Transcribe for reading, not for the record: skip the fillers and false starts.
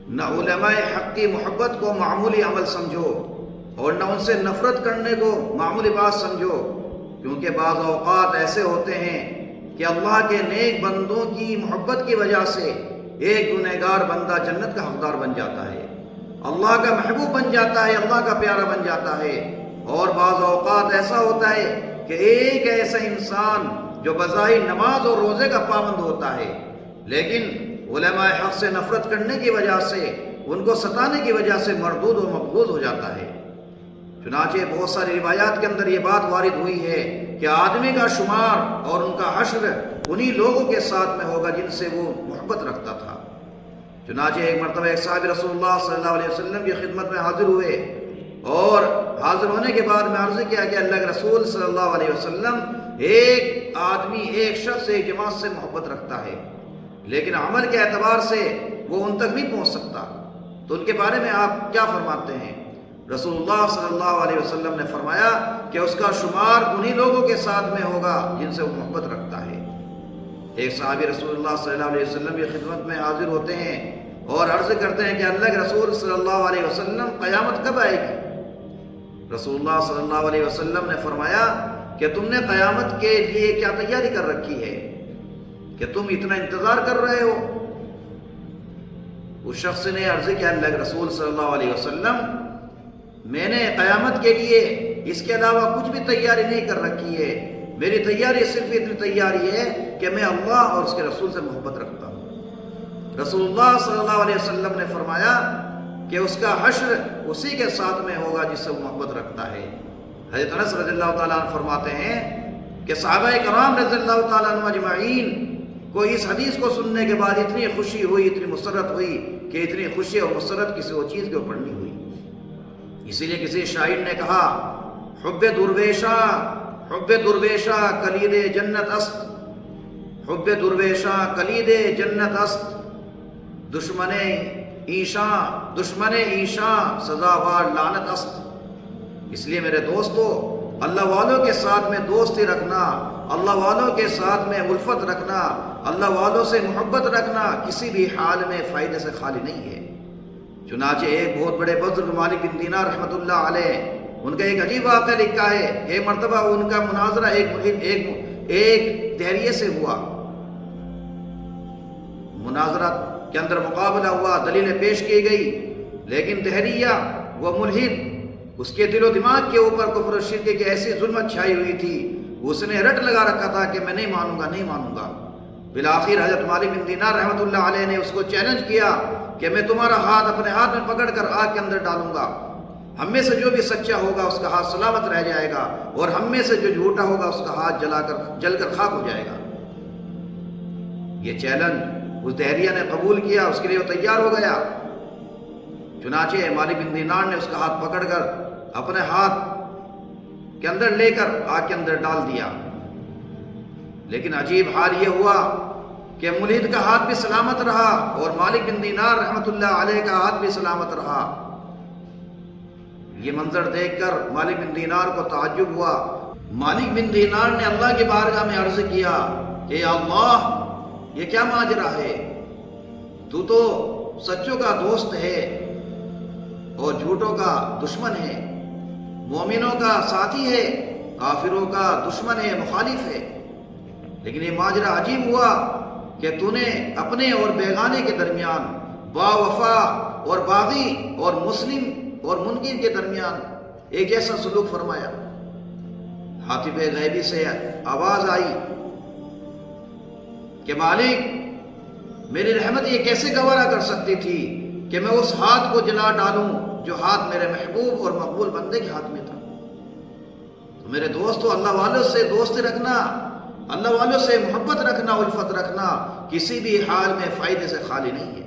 نہ علماء حق کی محبت کو معمولی عمل سمجھو اور نہ ان سے نفرت کرنے کو معمولی بات سمجھو، کیونکہ بعض اوقات ایسے ہوتے ہیں کہ اللہ کے نیک بندوں کی محبت کی وجہ سے ایک گنہگار بندہ جنت کا حقدار بن جاتا ہے، اللہ کا محبوب بن جاتا ہے، اللہ کا پیارا بن جاتا ہے۔ اور بعض اوقات ایسا ہوتا ہے کہ ایک ایسا انسان جو بظاہر نماز اور روزے کا پابند ہوتا ہے، لیکن علماء حق سے نفرت کرنے کی وجہ سے، ان کو ستانے کی وجہ سے مردود و مبغوض ہو جاتا ہے۔ چنانچہ بہت ساری روایات کے اندر یہ بات وارد ہوئی ہے کہ آدمی کا شمار اور ان کا حشر انہی لوگوں کے ساتھ میں ہوگا جن سے وہ محبت رکھتا تھا۔ چنانچہ ایک مرتبہ ایک صحابی رسول اللہ صلی اللہ علیہ وسلم کی خدمت میں حاضر ہوئے، اور حاضر ہونے کے بعد میں عرض کیا کہ اللہ کے رسول صلی اللہ علیہ وسلم، ایک آدمی، ایک شخص ایک جماعت سے محبت رکھتا ہے، لیکن عمل کے اعتبار سے وہ ان تک نہیں پہنچ سکتا، تو ان کے بارے میں آپ کیا فرماتے ہیں؟ رسول اللہ صلی اللہ علیہ وسلم نے فرمایا کہ اس کا شمار انہی لوگوں کے ساتھ میں ہوگا جن سے وہ محبت رکھتا ہے۔ ایک صحابی رسول اللہ صلی اللہ علیہ وسلم کی خدمت میں حاضر ہوتے ہیں اور عرض کرتے ہیں کہ اللہ کے رسول صلی اللہ علیہ وسلم، قیامت کب آئے گی؟ رسول اللہ صلی اللہ علیہ وسلم نے فرمایا کہ تم نے قیامت کے لیے کیا تیاری کر رکھی ہے کہ تم اتنا انتظار کر رہے ہو؟ اس شخص نے عرض کیا اللہ کے رسول صلی اللہ علیہ وسلم، میں نے قیامت کے لیے اس کے علاوہ کچھ بھی تیاری نہیں کر رکھی ہے، میری تیاری صرف اتنی تیاری ہے کہ میں اللہ اور اس کے رسول سے محبت رکھتا ہوں۔ رسول اللہ صلی اللہ علیہ وسلم نے فرمایا کہ اس کا حشر اسی کے ساتھ میں ہوگا جس سے وہ محبت رکھتا ہے۔ حضرت انس رضی اللہ تعالیٰ عنہ فرماتے ہیں کہ صحابہ کرام رضی اللہ تعالیٰ عنہ اجمعین کو اس حدیث کو سننے کے بعد اتنی خوشی ہوئی، اتنی مسرت ہوئی کہ اتنی خوشی اور مسرت کسی اور چیز کے اوپر نہیں ہوئی۔ اسی لیے کسی شاعر نے کہا، حب درویشہ کلید جنت است، حب درویشہ کلید جنت است، دشمن ایشاں سزاوار لعنت است۔ اس لیے میرے دوستو، اللہ والوں کے ساتھ میں دوستی رکھنا، اللہ والوں کے ساتھ میں الفت رکھنا، اللہ والوں سے محبت رکھنا کسی بھی حال میں فائدے سے خالی نہیں ہے۔ چنانچہ ایک بہت بڑے بزرگ مالک بن دینار رحمۃ اللہ علیہ، ان کا ایک عجیب واقعہ لکھا ہے۔ ایک مرتبہ ان کا مناظرہ ایک دہریے سے ہوا، مناظرہ کے اندر مقابلہ ہوا، دلیلیں پیش کی گئی، لیکن دہریہ وہ ملحد، اس کے دل و دماغ کے اوپر کفر و شرک کی ایسی ظلمت چھائی ہوئی تھی، اس نے رٹ لگا رکھا تھا کہ میں نہیں مانوں گا۔ بالآخر حضرت مالک بن دینار رحمۃ اللہ علیہ نے اس کو چیلنج کیا کہ میں تمہارا ہاتھ اپنے ہاتھ میں پکڑ کر آگ کے اندر ڈالوں گا، ہم میں سے جو بھی سچا ہوگا اس کا ہاتھ سلامت رہ جائے گا، اور ہم میں سے جو جھوٹا ہوگا اس کا ہاتھ جل کر خاک ہو جائے گا۔ یہ چیلنج اس دہریہ نے قبول کیا، اس کے لیے وہ تیار ہو گیا۔ چنانچہ مالک بن دینار نے اس کا ہاتھ پکڑ کر اپنے ہاتھ کے اندر لے کر آگ کے اندر ڈال دیا، لیکن عجیب حال یہ ہوا کہ ملحد کا ہاتھ بھی سلامت رہا اور مالک بن دینار رحمۃ اللہ علیہ کا ہاتھ بھی سلامت رہا۔ یہ منظر دیکھ کر مالک بن دینار کو تعجب ہوا۔ مالک بن دینار نے اللہ کی بارگاہ میں عرض کیا کہ اللہ، یہ کیا ماجرا ہے؟ تو سچوں کا دوست ہے اور جھوٹوں کا دشمن ہے، مومنوں کا ساتھی ہے، کافروں کا دشمن ہے، مخالف ہے، لیکن یہ ماجرا عجیب ہوا کہ تو نے اپنے اور بیگانے کے درمیان، با وفا اور باغی اور مسلم اور منکر کے درمیان ایک ایسا سلوک فرمایا۔ حاطب غیبی سے آواز آئی کہ مالک، میری رحمت یہ کیسے گوارا کر سکتی تھی کہ میں اس ہاتھ کو جلا ڈالوں جو ہاتھ میرے محبوب اور مقبول بندے کے ہاتھ میں تھا۔ تو میرے دوستو، اللہ والوں سے دوستی رکھنا، اللہ والوں سے محبت رکھنا، الفت رکھنا کسی بھی حال میں فائدے سے خالی نہیں ہے۔